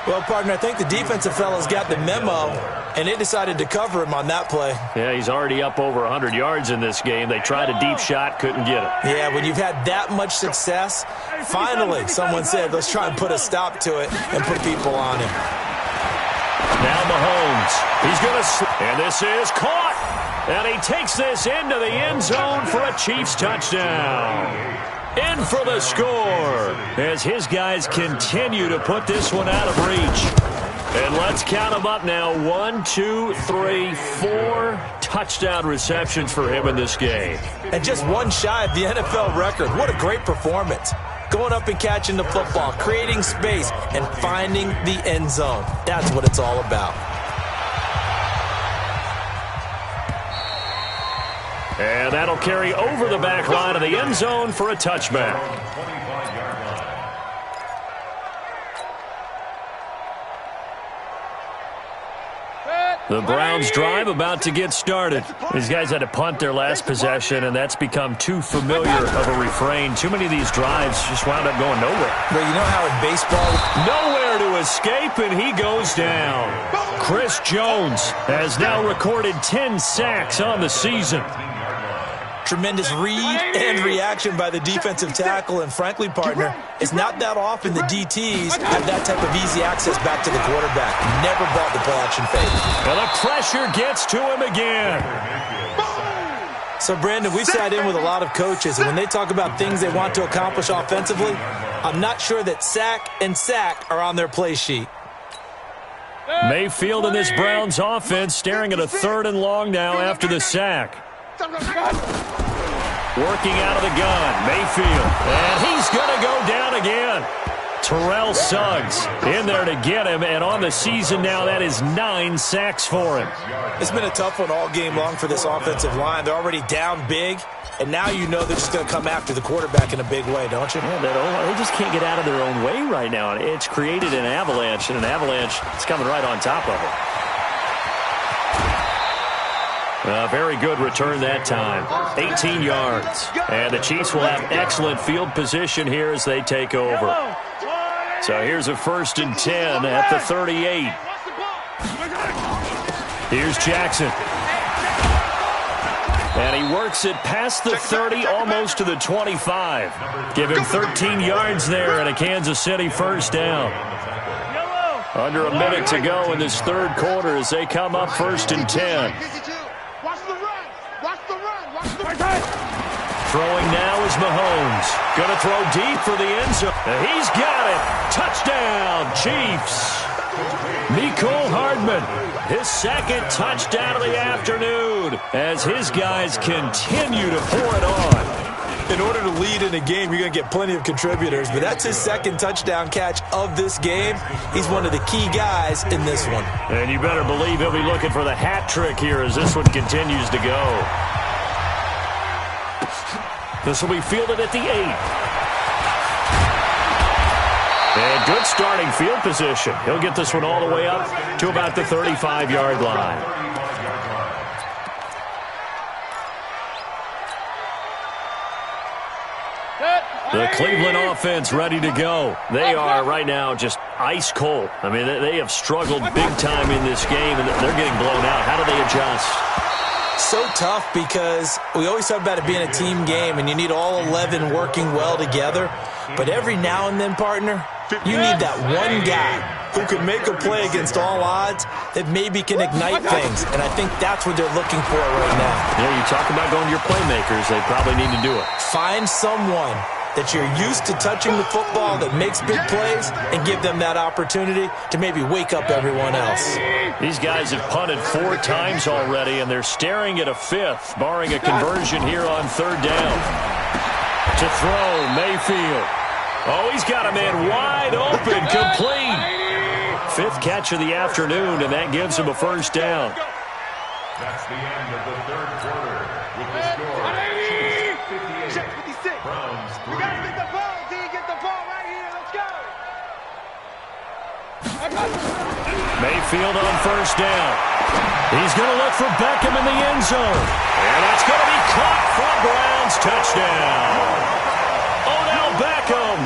Speaker 3: Well, partner, I think the defensive fellas got the memo, and they decided to cover him on that play.
Speaker 2: Yeah, he's already up over 100 yards in this game. They tried a deep shot, couldn't get it.
Speaker 3: Yeah, when you've had that much success, finally someone said, let's try and put a stop to it and put people on him.
Speaker 2: Now Mahomes. He's going to... And this is caught. And he takes this into the end zone for a Chiefs touchdown. In for the score as his guys continue to put this one out of reach. And let's count them up now. 1, 2, 3, 4 touchdown receptions for him in this game.
Speaker 3: And just one shy of the NFL record. What a great performance. Going up and catching the football, creating space, and finding the end zone. That's what it's all about.
Speaker 2: And that'll carry over the back line of the end zone for a touchback. The Browns drive about to get started. These guys had to punt their last possession, and that's become too familiar of a refrain. Too many of these drives just wound up going nowhere.
Speaker 3: But you know how in baseball...
Speaker 2: Nowhere to escape, and he goes down. Chris Jones has now recorded 10 sacks on the season.
Speaker 3: Tremendous read and reaction by the defensive tackle, and frankly, partner, it's not that often the DTs have that type of easy access back to the quarterback. Never brought the play-action fake.
Speaker 2: And the pressure gets to him again.
Speaker 3: So, Brandon, we've sat in with a lot of coaches, and when they talk about things they want to accomplish offensively, I'm not sure that sack and sack are on their play sheet.
Speaker 2: Mayfield in this Browns offense staring at a 3rd and long now after the sack. Working out of the gun, Mayfield. And he's going to go down again. Terrell Suggs in there to get him, and on the season now, that is 9 sacks for him.
Speaker 3: It's been a tough one all game long for this offensive line. They're already down big, and now you know they're just going to come after the quarterback in a big way, don't you?
Speaker 2: Yeah, they just can't get out of their own way right now. It's created an avalanche, and an avalanche is coming right on top of it. Very good return that time. 18 yards. And the Chiefs will have excellent field position here as they take over. So here's a 1st and 10 at the 38. Here's Jackson. And he works it past the 30, almost to the 25. Give him 13 yards there and a Kansas City 1st down. Under a minute to go in this 3rd quarter as they come up 1st and 10. Throwing now is Mahomes. Going to throw deep for the end zone. He's got it. Touchdown, Chiefs. Mecole Hardman, his 2nd touchdown of the afternoon as his guys continue to pour it on.
Speaker 3: In order to lead in a game, you're going to get plenty of contributors, but that's his 2nd touchdown catch of this game. He's one of the key guys in this one.
Speaker 2: And you better believe he'll be looking for the hat trick here as this one continues to go. This will be fielded at the 8. And good starting field position. He'll get this one all the way up to about the 35-yard line. The Cleveland offense ready to go. They are right now just ice cold. I mean, they have struggled big time in this game, and they're getting blown out. How do they adjust?
Speaker 3: So tough because we always talk about it being a team game, and you need all 11 working well together. But every now and then, partner, you need that one guy who can make a play against all odds that maybe can ignite things. And I think that's what they're looking for right now.
Speaker 2: Yeah, you talk about going to your playmakers. They probably need to do it.
Speaker 3: Find someone that you're used to touching the football that makes big plays and give them that opportunity to maybe wake up everyone else.
Speaker 2: These guys have punted 4 times already, and they're staring at a 5th, barring a conversion here on 3rd down. To throw, Mayfield. Oh, he's got a man wide open, complete. 5th catch of the afternoon, and that gives him a 1st down.
Speaker 5: That's the end of the 3rd quarter with the score 58. Browns 3.
Speaker 4: You gotta get the ball, D. Get the ball right here. Let's go.
Speaker 2: Mayfield on 1st down. He's going to look for Beckham in the end zone. And that's going to be caught for a Browns touchdown. Odell Beckham,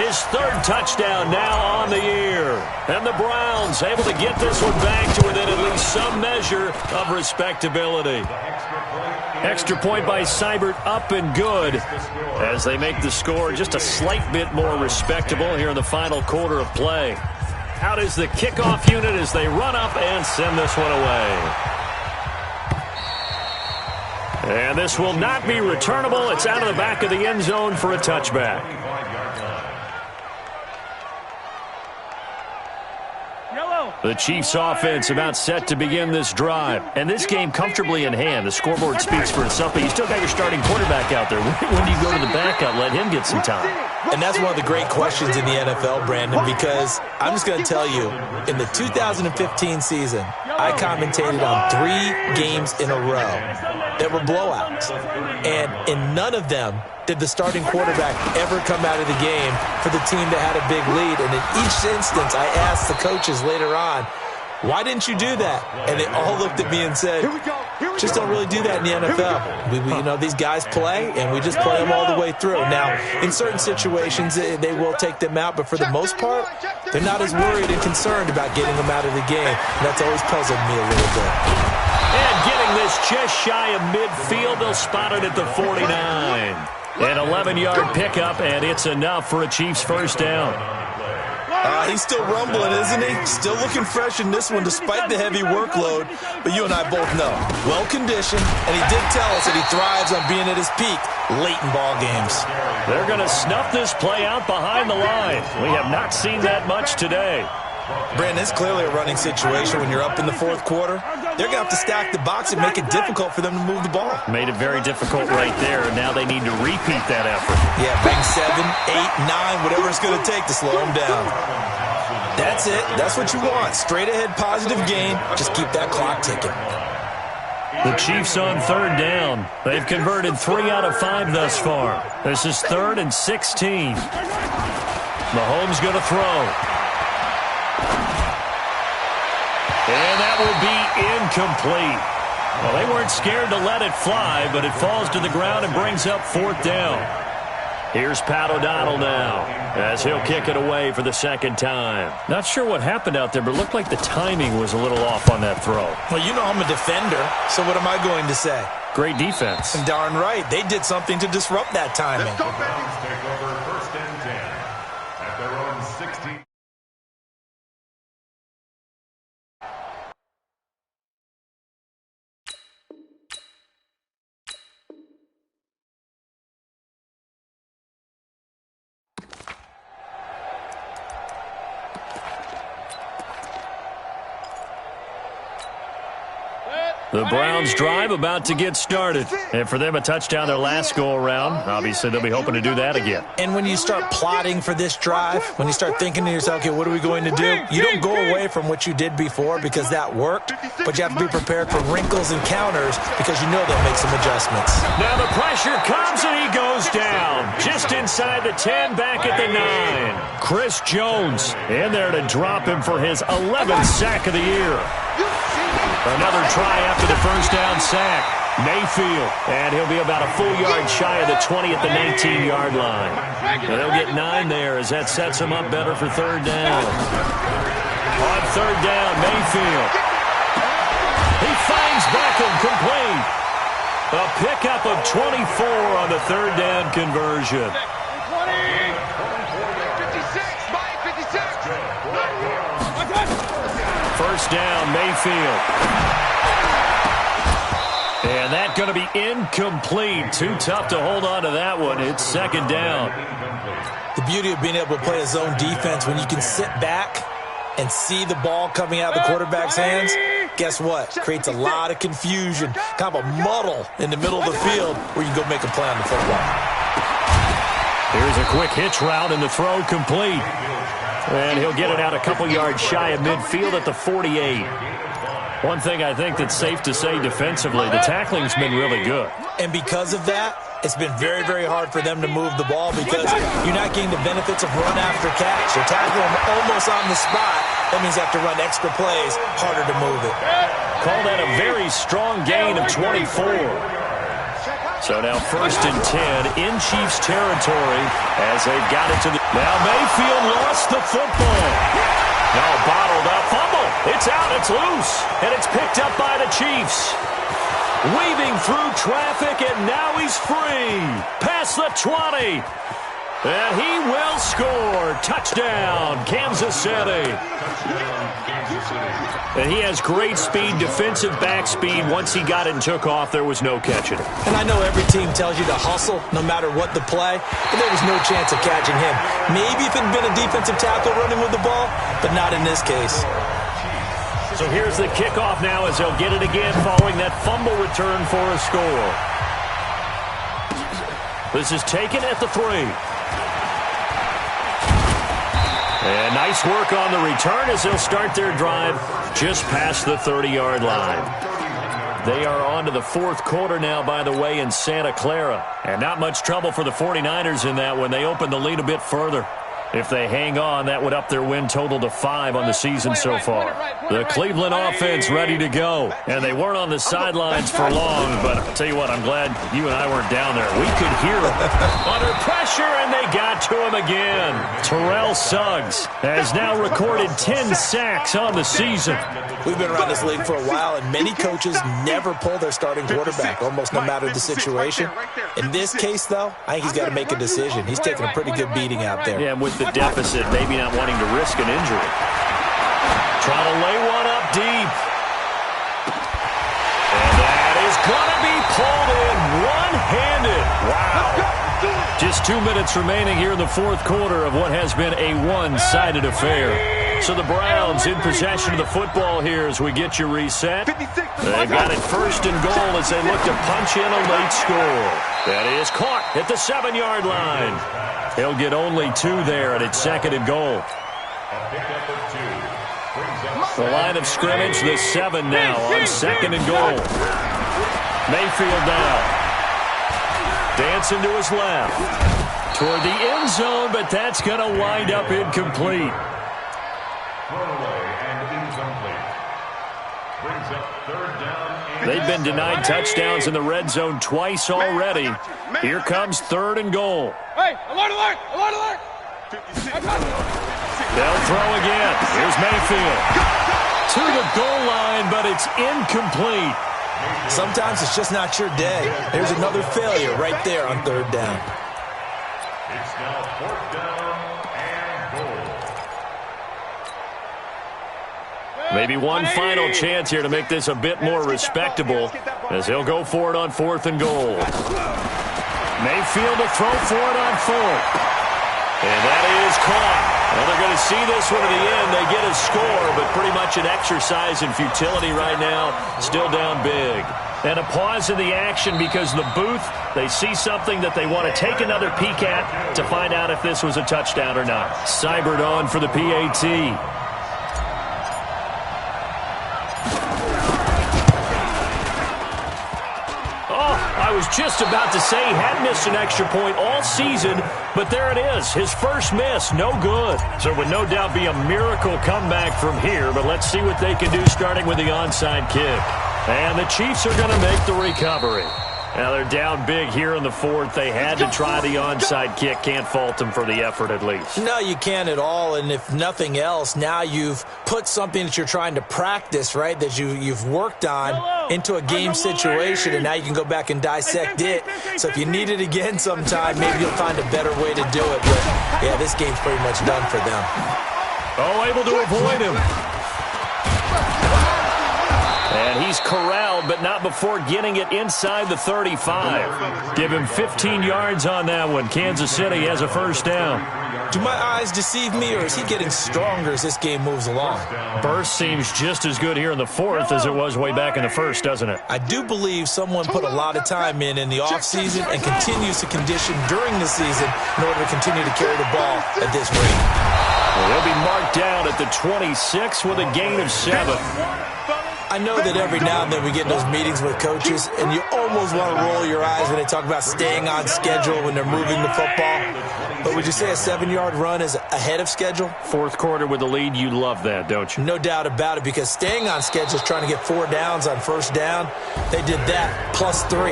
Speaker 2: his 3rd touchdown now on the year. And the Browns able to get this one back to within at least some measure of respectability. Extra point by Seibert, up and good, as they make the score just a slight bit more respectable here in the final quarter of play. Out is the kickoff unit as they run up and send this one away. And this will not be returnable. It's out of the back of the end zone for a touchback. The Chiefs offense about set to begin this drive. And this game comfortably in hand. The scoreboard speaks for itself, but you still got your starting quarterback out there. When do you go to the backup? Let him get some time.
Speaker 3: And that's one of the great questions in the NFL, Brandon, because I'm just going to tell you, in the 2015 season, I commentated on 3 games in a row that were blowouts. And in none of them did the starting quarterback ever come out of the game for the team that had a big lead. And in each instance, I asked the coaches later on, why didn't you do that? And they all looked at me and said, just don't really do that in the NFL. You know, these guys play, and we just play them all the way through. Now, in certain situations, they will take them out, but for the most part, they're not as worried and concerned about getting them out of the game. And that's always puzzled me a little bit.
Speaker 2: And getting this just shy of midfield, they'll spot it at the 49. An 11-yard pickup, and it's enough for a Chiefs 1st down.
Speaker 3: He's still rumbling, isn't he? Still looking fresh in this one despite the heavy workload. But you and I both know, well-conditioned, and he did tell us that he thrives on being at his peak late in ball games.
Speaker 2: They're going to snuff this play out behind the line. We have not seen that much today.
Speaker 3: Brandon, it's clearly a running situation when you're up in the 4th quarter. They're going to have to stack the box and make it difficult for them to move the ball.
Speaker 2: Made it very difficult right there, and now they need to repeat that effort.
Speaker 3: Yeah, bring 7, 8, 9, whatever it's going to take to slow them down. That's it. That's what you want. Straight ahead, positive gain. Just keep that clock ticking.
Speaker 2: The Chiefs on 3rd down. They've converted 3 out of 5 thus far. This is 3rd and 16. Mahomes going to throw. And that will be incomplete. Well, they weren't scared to let it fly, but it falls to the ground and brings up 4th down. Here's Pat O'Donnell now, as he'll kick it away for the 2nd time. Not sure what happened out there, but it looked like the timing was a little off on that throw.
Speaker 3: Well, you know I'm a defender, so what am I going to say?
Speaker 2: Great defense.
Speaker 3: And darn right, they did something to disrupt that timing.
Speaker 5: Take over 1st and 10 at their own 16.
Speaker 2: The Browns drive about to get started. And for them, a touchdown their last go-around. Obviously, they'll be hoping to do that again.
Speaker 3: And when you start plotting for this drive, when you start thinking to yourself, okay, what are we going to do? You don't go away from what you did before because that worked, but you have to be prepared for wrinkles and counters because you know they'll make some adjustments.
Speaker 2: Now the pressure comes and he goes down. Just inside the 10, back at the 9. Chris Jones in there to drop him for his 11th sack of the year. Another try after the first down sack. Mayfield, and he'll be about a full yard shy of the 20 at the 19-yard line. And they'll get 9 there as that sets him up better for third down. On third down, Mayfield. He finds Beckham complete. A pickup of 24 on the third down conversion. First down, Mayfield. And that's going to be incomplete. Too tough to hold on to that one. It's second down.
Speaker 3: The beauty of being able to play a zone defense when you can sit back and see the ball coming out of the quarterback's hands, guess what? Creates a lot of confusion, kind of a muddle in the middle of the field where you can go make a play on the football.
Speaker 2: Here's a quick hitch route and the throw complete. And he'll get it out a couple yards shy of midfield at the 48. One thing I think that's safe to say defensively, the tackling's been really good.
Speaker 3: And because of that, it's been very, very hard for them to move the ball because you're not getting the benefits of run after catch. You're tackling them almost on the spot. That means you have to run extra plays, harder to move it.
Speaker 2: Call that a very strong gain of 24. So now first and 10 in Chiefs territory as they've got it to the... Now Mayfield lost the football. Now bottled up. Fumble. It's out. It's loose. And it's picked up by the Chiefs. Weaving through traffic, and now he's free. Past the 20. And he will score. Touchdown, Kansas City. And he has great speed, defensive back speed. Once he got it and took off, there was no catching it.
Speaker 3: And I know every team tells you to hustle no matter what the play, but there was no chance of catching him. Maybe if it had been a defensive tackle running with the ball, but not in this case.
Speaker 2: So here's the kickoff now as they'll get it again following that fumble return for a score. This is taken at the 3. And nice work on the return as they'll start their drive just past the 30-yard line. They are on to the fourth quarter now, by the way, in Santa Clara. And not much trouble for the 49ers in that when they open the lead a bit further. If they hang on, that would up their win total to 5 on the season so far. The Cleveland offense ready to go. And they weren't on the sidelines for long, but I'll tell you what, I'm glad you and I weren't down there. We could hear them. Under pressure, and they got to him again. Terrell Suggs has now recorded 10 sacks on the season.
Speaker 3: We've been around this league for a while, and many coaches never pull their starting quarterback, almost no matter the situation. In this case, though, I think he's got to make a decision. He's taking a pretty good beating out there.
Speaker 2: Yeah, with the deficit, maybe not wanting to risk an injury. Trying to lay one up deep. And that is going to be pulled in one-handed. Wow. Just 2 minutes remaining here in the fourth quarter of what has been a one-sided affair. So the Browns in possession of the football here as we get you reset. They've got it first and goal as they look to punch in a late score. That is caught at the 7-yard line. He'll get only 2 there, and it's second and goal. The line of scrimmage, the 7 now on second and goal. Mayfield now. Dancing to his left. Toward the end zone, but that's going to wind up incomplete. They've been denied touchdowns in the red zone twice already. Here comes third and goal.
Speaker 4: Hey, alert, alert, alert, alert.
Speaker 2: They'll throw again. Here's Mayfield. To the goal line, but it's incomplete.
Speaker 3: Sometimes it's just not your day. There's another failure right there on third down.
Speaker 5: It's now fourth down and goal.
Speaker 2: Maybe one final chance here to make this a bit more respectable as he'll go for it on fourth and goal. Mayfield to throw for it on fourth. And that is caught. Well, they're going to see this one to the end. They get a score, but pretty much an exercise in futility right now. Still down big. And a pause in the action because the booth, they see something that they want to take another peek at to find out if this was a touchdown or not. Seibert on for the PAT. I was just about to say he had missed an extra point all season, but there it is. His first miss, no good. So it would no doubt be a miracle comeback from here, but let's see what they can do starting with the onside kick. And the Chiefs are going to make the recovery. Now they're down big here in the fourth. They had to try the onside kick. Can't fault them for the effort at least.
Speaker 3: No, you can't at all. And if nothing else, now you've put something that you're trying to practice, right, that you've worked on into a game situation, and now you can go back and dissect it. So if you need it again sometime, maybe you'll find a better way to do it. But, yeah, this game's pretty much done for them.
Speaker 2: Oh, able to avoid him. And he's corralled, but not before getting it inside the 35. Give him 15 yards on that one. Kansas City has a first down.
Speaker 3: Do my eyes deceive me, or is he getting stronger as this game moves along?
Speaker 2: Burst seems just as good here in the fourth as it was way back in the first, doesn't it?
Speaker 3: I do believe someone put a lot of time in the offseason and continues to condition during the season in order to continue to carry the ball at this rate.
Speaker 2: Well, they'll be marked down at the 26 with a gain of 7.
Speaker 3: I know that every now and then we get in those meetings with coaches, and you almost want to roll your eyes when they talk about staying on schedule when they're moving the football. But would you say a 7-yard run is ahead of schedule?
Speaker 2: Fourth quarter with the lead, you love that, don't you?
Speaker 3: No doubt about it, because staying on schedule is trying to get 4 downs on first down. They did that, plus 3.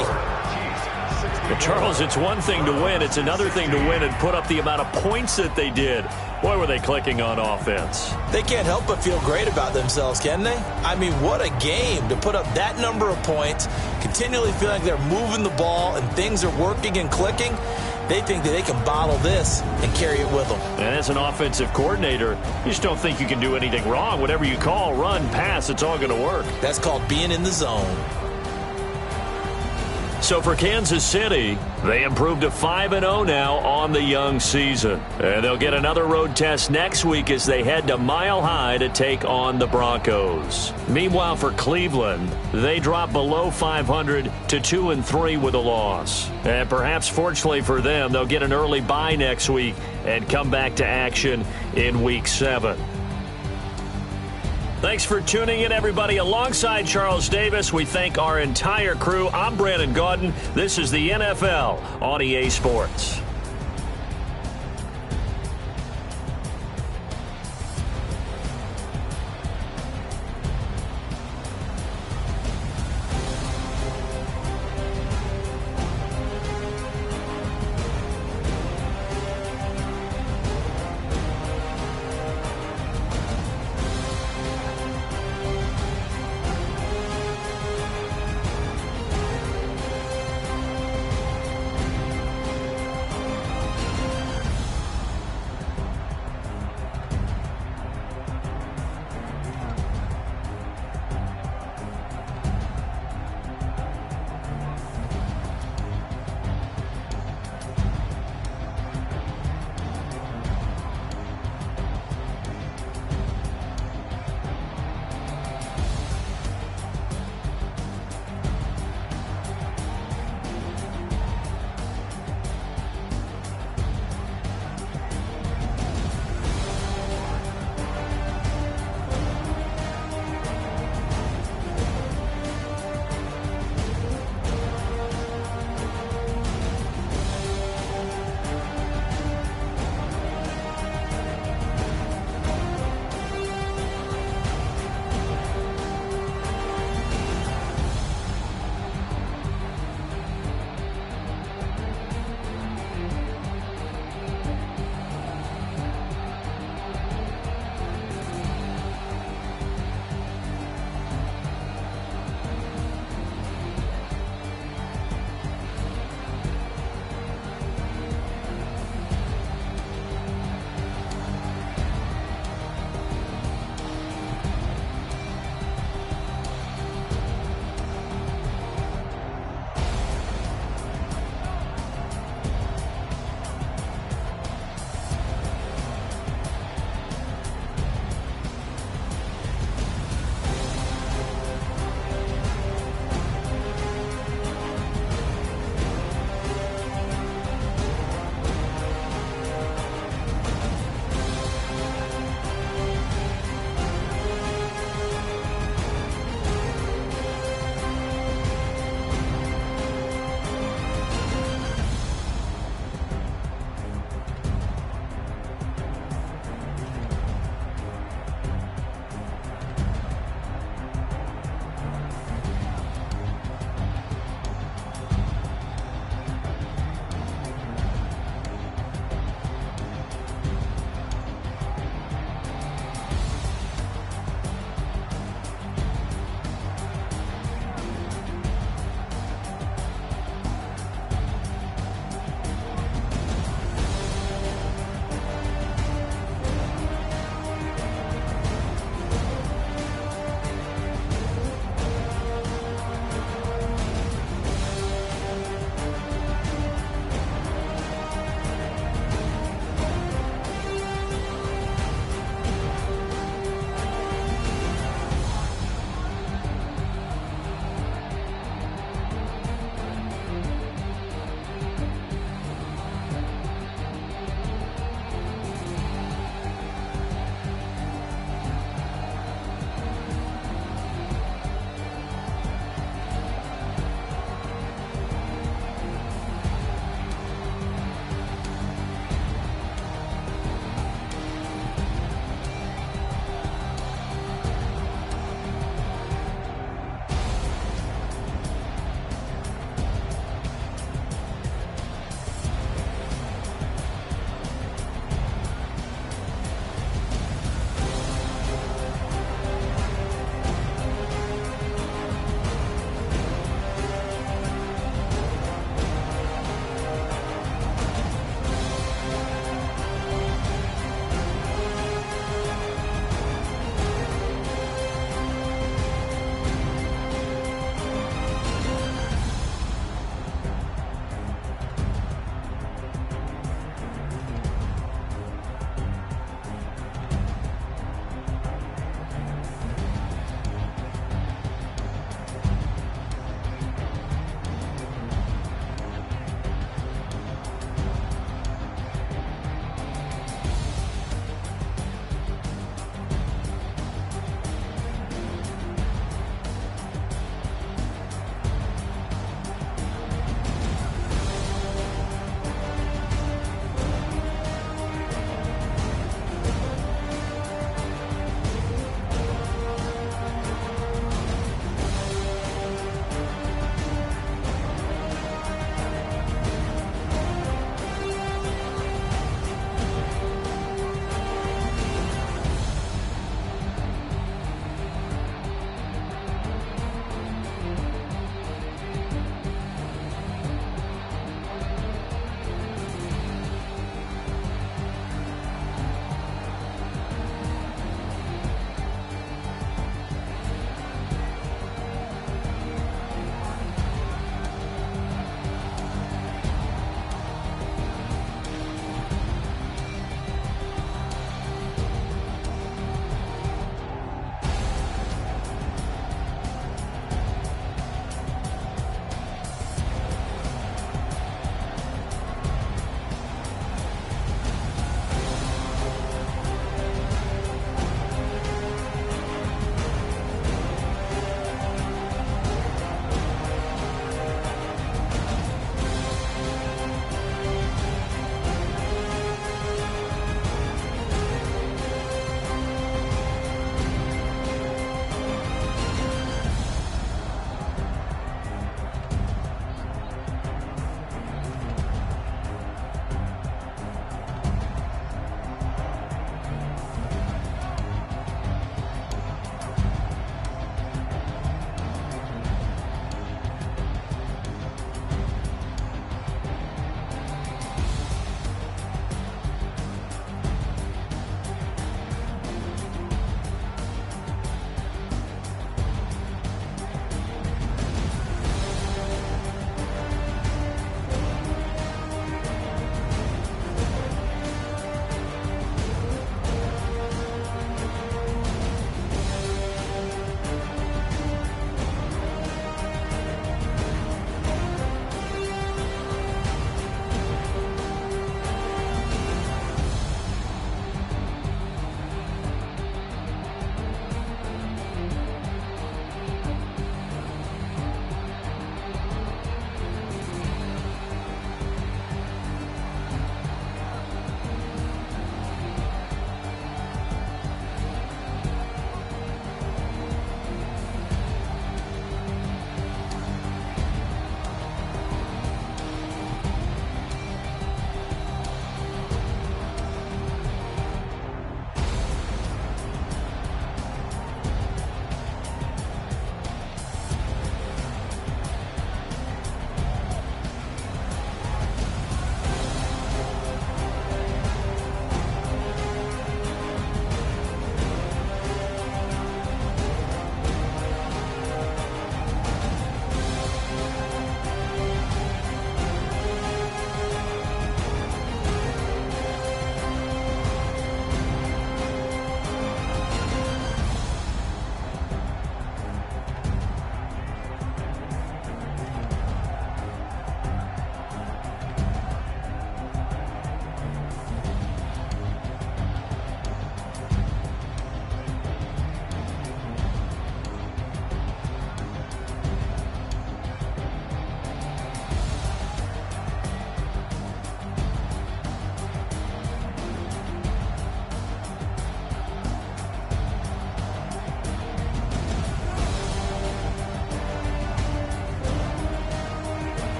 Speaker 2: But Charles, it's one thing to win. It's another thing to win and put up the amount of points that they did. Boy, were they clicking on offense.
Speaker 3: They can't help but feel great about themselves, can they? I mean, what a game to put up that number of points, continually feel like they're moving the ball and things are working and clicking. They think that they can bottle this and carry it with them.
Speaker 2: And as an offensive coordinator, you just don't think you can do anything wrong. Whatever you call, run, pass, it's all going to work.
Speaker 3: That's called being in the zone.
Speaker 2: So for Kansas City, they improved to 5-0 now on the young season. And they'll get another road test next week as they head to Mile High to take on the Broncos. Meanwhile, for Cleveland, they drop below 500 to 2-3 with a loss. And perhaps fortunately for them, they'll get an early bye next week and come back to action in Week 7. Thanks for tuning in, everybody. Alongside Charles Davis, we thank our entire crew. I'm Brandon Gaudin. This is the NFL on EA Sports.